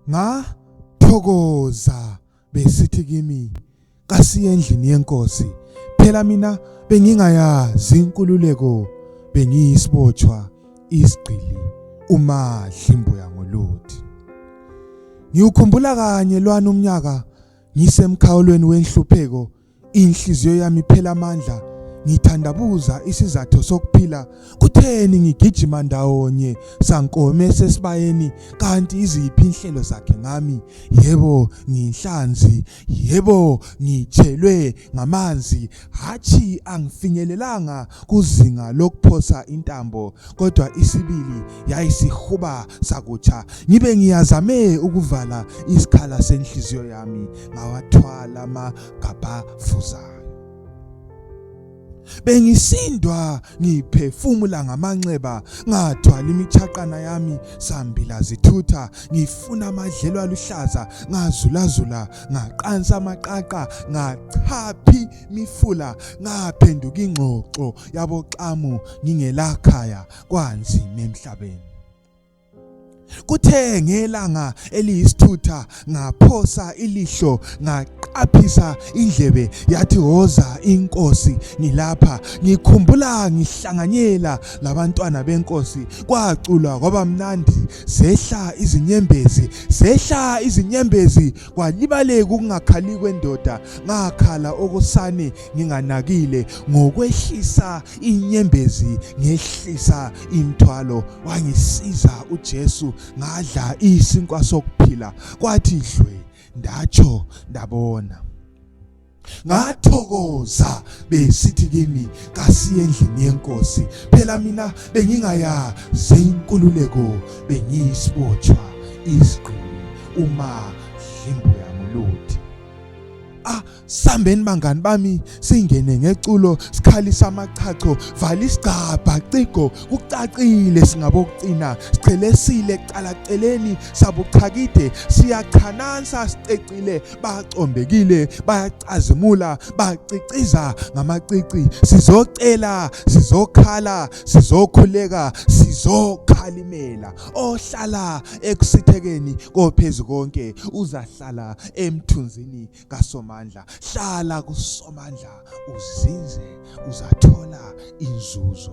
Ngathokoza besithi kimi kasiye endlini yenkosi. Phela mina bengingayazi inkululeko, bengiyisibotshwa isigqili umadlimbuya ngoluthi. Ngiukhumbula kanye lwani umnyaka ngisemkhawulweni wenhlupheko, inhliziyo yami phela amandla, ngithandabuza isizathu sokuphila. Kutheni ngigijima ndawonye sankome sesibayeni, kanti iziphi inhlelo zakhe ngami? Yebo ngiyinhlanzi, yebo ngitshelwe ngamanzi, hathi angifinyelelanga kuzinga lokuphosa intambo, kodwa isibili yayisihuba sakutsha. Ngibe ngiyazame ukuvala isikhala senhliziyo yami, ngawathwala amagabha vuzayo. Bengisindwa ngiphefumula ngamanxeba, ngathwala imichaqana yami sambila zithutha. Ngifuna amadlelo aluhlaza, ngazulazula ngaqansa amaqaqa, ngachaphi mifula, ngaphenduka ingxoxo yaboxamu ngingelakhaya kwanzima emhlabeni. Kuthe ngelanga eliyisithutha ngaphosa ilihlo, ngaqaphisa indlebe, yathi woza inkosi ngilapha. Ngikhumbula ngihlanganyela labantwana benkosi, kwaculwa kwaba mnandi, zehla izinyembezi, kwalibaleka ukungakhali kwendoda. Ngakhala okusane nginganakile, ngokwehlisa inyembezi ngehlisa imithwalo. Wangisiza uJesu, ngadla isinkwa sokuphila, kwathi dlwe ndatsho ndabona. Ngathokoza besithi kimi kasiye endlini yenkosi. Phela mina bengingayazi inkululeko, bengiyisibotshwa isigqili umadlimbuya ngoluthi. Sambeni bangani bami, singene ngeculo, sikhalisa amachacho, vala isigcabha cigo, kucacile singabokucina, sichelesile ecalaceleni, sabuchakide, siyachanansa sicecile, bacombekile, bayacazimula, baciciza ngamacici. Sizocela, sizokhala, sizokhuleka, sizokhalimela. Ohlala ekusithekeni kophezu konke uzahlala emthunzini kaSomandla. Hlala kuSomandla uzinze, uzathola inzuzo.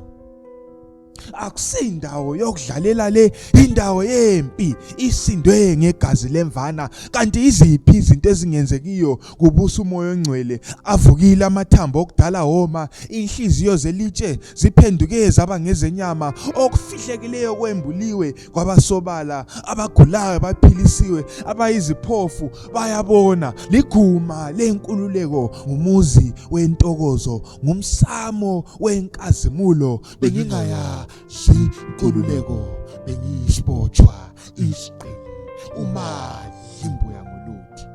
Akusindawo yokudlalela le, indawo yempi, isindwe ngegazi lemvana. Kanti iziphi izinto ezingenzekiyo kubusa umoya ongcwele? Avukile amathambo okudala homa, inhliziyo zelitshe ziphenduke zaba ngezenyama. Okufihlekileyo kwembuliwe kwabasobala, abagulayo baphilisiwe, abayiziphofu bayabona. Liguma lenkululeko, ngumuzi wentokozo, ngumsamo wenkazimulo. Bengingayazi inkululeko, bengiyisibotshwa isigqili umadlimbuya ngoluthi.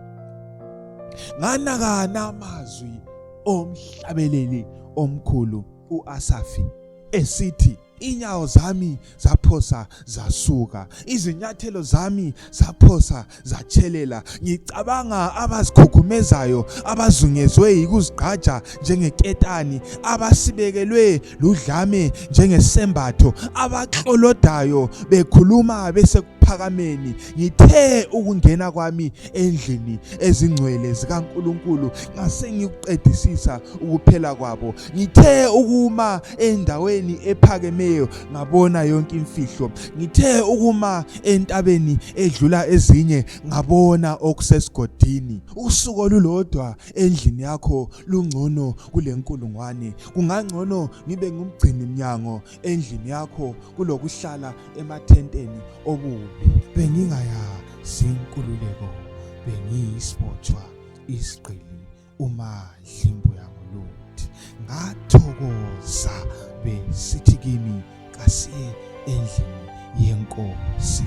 Nganakana amazwi omhlabeleli omkhulu uAsafi esithi, inyawo zami zaphosa zasuka, izinyathelo zami zaphosa zatshelela. Ngicabanga abazikhukhumezayo, abazungezwe yikuzigqaja njengeketani, abasibekelwe ludlame njengesembatho, abaxolodayo bekhuluma besekuphakameni. Ngithe ukungena kwami endlini ezingcwele zikaNkulunkulu, ngasengikuqedisisa ukuphela kwabo. Ngithe ukuma endaweni ephakemeyo, ngabona yonke imfihlo. Ngithe ukuma entabeni edlula ezinye, ngabona okusesigodini. Usuku olulodwa endlini yakho lungcono kulenkulungwane. Kungangcono ngibe ngumgcini mnyango endlini yakho kulokuhlala emathenteni obubi. Bengingayazi inkululeko, bengiyisibotshwa isigqili umadlimbuya ngoluthi. Ngathokoza besithi kimi kasiye endlini yenkosi.